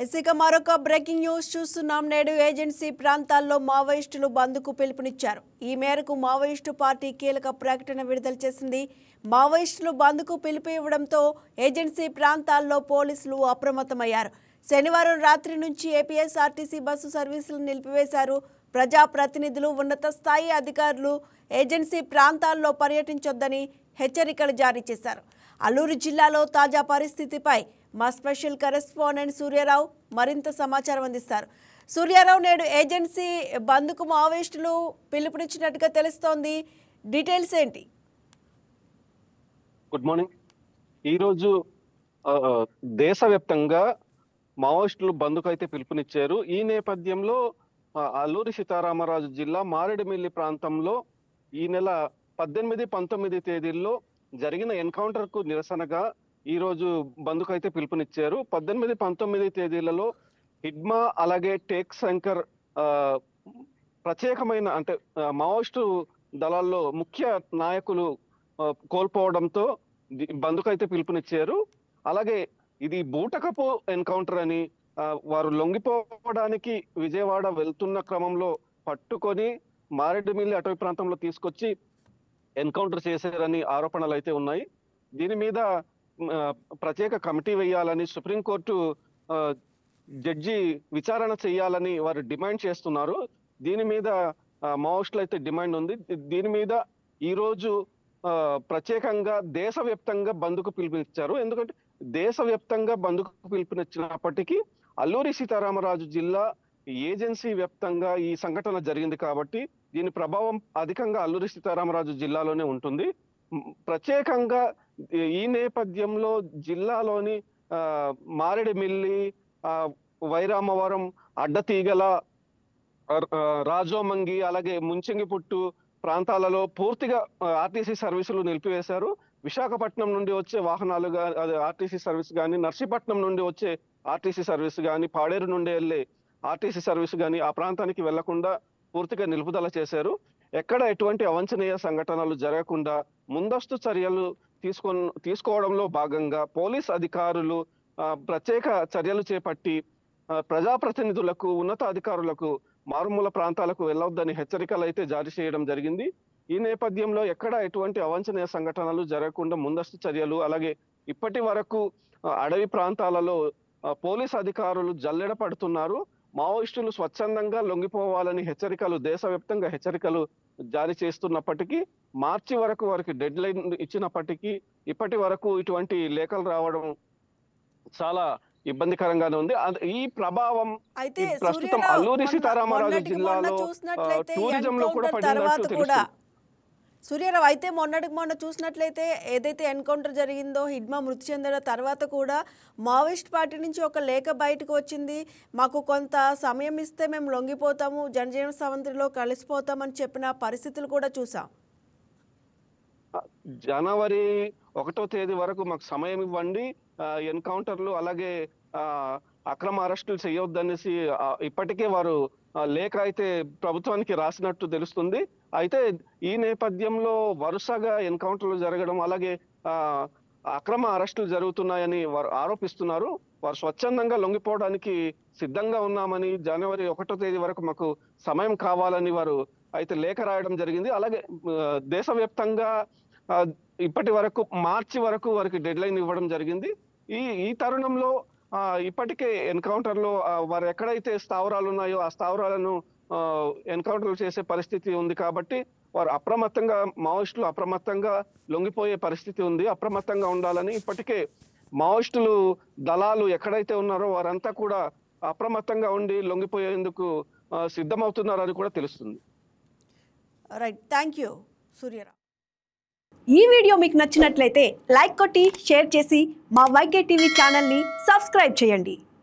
ఎసిక మరొక breaking news చూస్తున్నాం. నేడు ఏజెన్సీ ప్రాంతాల్లో మావోయిస్టులు బంద్కు పిలుపునిచ్చారు. ఈ మేరకు మావోయిస్టు పార్టీ కీలక ప్రకటన విడుదల చేసింది. మావోయిస్టులు బంద్కు పిలుపు ఇవ్వడంతో ఏజెన్సీ ప్రాంతాల్లో పోలీసులు అప్రమత్తమయ్యారు. శనివారం రాత్రి నుంచి ఏపీఎస్ఆర్టీసీ బస్సు సర్వీసులను నిలిపివేశారు. ప్రజాప్రతినిధులు, ఉన్నత స్థాయి అధికారులు ఏజెన్సీ ప్రాంతాల్లో పర్యటించొద్దని హెచ్చరికలు జారీ చేశారు. అల్లూరు జిల్లాలో తాజా పరిస్థితిపై మా స్పెషల్ కరెస్పాండెంట్ సూర్యారావు మరింత సమాచారం అందిస్తారు. సూర్యారావు, నేడు ఏజెన్సీ బంద్కు మావోయిస్టులు పిలుపునిచ్చినట్టుగా తెలుస్తోంది. డీటెయిల్స్ ఏంటి? Good morning. ఈరోజు దేశవ్యాప్తంగా మావోయిస్టులు బంద్కు అయితే పిలుపునిచ్చారు. ఈ నేపథ్యంలో అల్లూరి సీతారామరాజు జిల్లా మారేడుమిల్లి ప్రాంతంలో ఈ నెల 18, 19 తేదీల్లో జరిగిన ఎన్కౌంటర్ కు నిరసనగా ఈ రోజు బంద్కు అయితే పిలుపునిచ్చారు. 18, 19 తేదీలలో హిడ్మా అలాగే టేక్ శంకర్ ప్రత్యేకమైన అంటే మావోయిస్టు దళాల్లో ముఖ్య నాయకులు కోల్పోవడంతో బంద్కు అయితే పిలుపునిచ్చారు. అలాగే ఇది బూటకపు ఎన్కౌంటర్ అని, వారు లొంగిపోవడానికి విజయవాడ వెళ్తున్న క్రమంలో పట్టుకొని మారేడుమిల్లి అటవీ ప్రాంతంలో తీసుకొచ్చి ఎన్కౌంటర్ చేశారని ఆరోపణలు అయితే ఉన్నాయి. దీని మీద ప్రత్యేక కమిటీ వేయాలని సుప్రీంకోర్టు జడ్జి విచారణ చేయాలని వారు డిమాండ్ చేస్తున్నారు. దీని మీద మావోయిస్టులు అయితే డిమాండ్ ఉంది. దీని మీద ఈ రోజు ప్రత్యేకంగా దేశవ్యాప్తంగా బంద్కు పిలుపునిచ్చారు. ఎందుకంటే దేశవ్యాప్తంగా బంద్కు పిలుపునిచ్చినప్పటికీ అల్లూరి సీతారామరాజు జిల్లా ఏజెన్సీ వ్యాప్తంగా ఈ సంఘటన జరిగింది కాబట్టి దీని ప్రభావం అధికంగా అల్లూరి సీతారామరాజు జిల్లాలోనే ఉంటుంది. ప్రత్యేకంగా ఈ నేపథ్యంలో జిల్లాలోని మారేడుమిల్లి, వైరామవరం, అడ్డతీగల, రాజోమంగి అలాగే ముంచింగిపుట్టు ప్రాంతాలలో పూర్తిగా ఆర్టీసీ సర్వీసులు నిలిపివేశారు. విశాఖపట్నం నుండి వచ్చే వాహనాలు ఆర్టీసీ సర్వీస్ కానీ, నర్సీపట్నం నుండి వచ్చే ఆర్టీసీ సర్వీస్ కానీ, పాడేరు నుండి వెళ్ళే ఆర్టీసీ సర్వీస్ కానీ ఆ ప్రాంతానికి వెళ్లకుండా పూర్తిగా నిలుపుదల చేశారు. ఎక్కడ ఎటువంటి అవాంఛనీయ సంఘటనలు జరగకుండా ముందస్తు చర్యలు తీసుకోవడంలో భాగంగా పోలీస్ అధికారులు ప్రత్యేక చర్యలు చేపట్టి ప్రజాప్రతినిధులకు, ఉన్నత అధికారులకు మారుమూల ప్రాంతాలకు వెళ్ళొద్దని హెచ్చరికలు అయితే జారీ చేయడం జరిగింది. ఈ నేపథ్యంలో ఎక్కడ ఎటువంటి అవాంఛనీయ సంఘటనలు జరగకుండా ముందస్తు చర్యలు, అలాగే ఇప్పటి వరకు అడవి ప్రాంతాలలో పోలీస్ అధికారులు జల్లెడ పడుతున్నారు. మావోయిస్టులు స్వచ్ఛందంగా లొంగిపోవాలని దేశవ్యాప్తంగా హెచ్చరికలు జారీ చేస్తున్నప్పటికీ, మార్చి వరకు వారికి డెడ్ లైన్ ఇచ్చినప్పటికీ ఇప్పటి వరకు ఇటువంటి లేఖలు రావడం చాలా ఇబ్బందికరంగానే ఉంది. ఈ ప్రభావం ప్రస్తుతం అల్లూరి సీతారామరాజు జిల్లాలో టూరిజంలో కూడా పడినట్టు తెలుస్తుంది. సూర్యారావు, అయితే మొన్న చూసినట్లయితే ఏదైతే ఎన్కౌంటర్ జరిగిందో, హిడ్మా మృతి చెందిన తర్వాత కూడా మావోయిస్ట్ పార్టీ నుంచి ఒక లేఖ బయటకు వచ్చింది. మాకు కొంత సమయం ఇస్తే మేము లొంగిపోతాము, జనజీవన సవంతిలో కలిసిపోతామని చెప్పిన పరిస్థితులు కూడా చూసాం. జనవరి 1వ తేదీ వరకు మాకు సమయం ఇవ్వండి, ఎన్కౌంటర్లు అలాగే అక్రమ అరెస్టులు చేయొద్దనేసి ఇప్పటికే వారు లేఖ అయితే ప్రభుత్వానికి రాసినట్టు తెలుస్తుంది. అయితే ఈ నేపథ్యంలో వరుసగా ఎన్కౌంటర్లు జరగడం, అలాగే అక్రమ అరెస్టులు జరుగుతున్నాయని వారు ఆరోపిస్తున్నారు. వారు స్వచ్ఛందంగా లొంగిపోవడానికి సిద్ధంగా ఉన్నామని, జనవరి 1వ తేదీ వరకు మాకు సమయం కావాలని వారు అయితే లేఖ రాయడం జరిగింది. అలాగే దేశవ్యాప్తంగా ఇప్పటి వరకు మార్చి వరకు వారికి డెడ్ లైన్ ఇవ్వడం జరిగింది. ఈ తరుణంలో ఇప్పటికే ఎన్కౌంటర్ లో వారు ఎక్కడైతే స్థావరాలు ఉన్నాయో ఆ స్థావరాలను ఎన్కౌంటర్ చేసే పరిస్థితి ఉంది కాబట్టి వారు మావోయిస్టులు అప్రమత్తంగా లొంగిపోయే పరిస్థితి ఉంది. అప్రమత్తంగా ఉండాలని ఇప్పటికే మావోయిస్టులు దళాలు ఎక్కడైతే ఉన్నారో వారంతా కూడా అప్రమత్తంగా ఉండి లొంగిపోయేందుకు సిద్ధమవుతున్నారని కూడా తెలుస్తుంది. Right, thank you Surya Rao. ఈ వీడియో మీకు నచ్చినట్లయితే లైక్ కొట్టి షేర్ చేసి మా వైకే టీవీ ఛానల్ని సబ్స్క్రైబ్ చేయండి.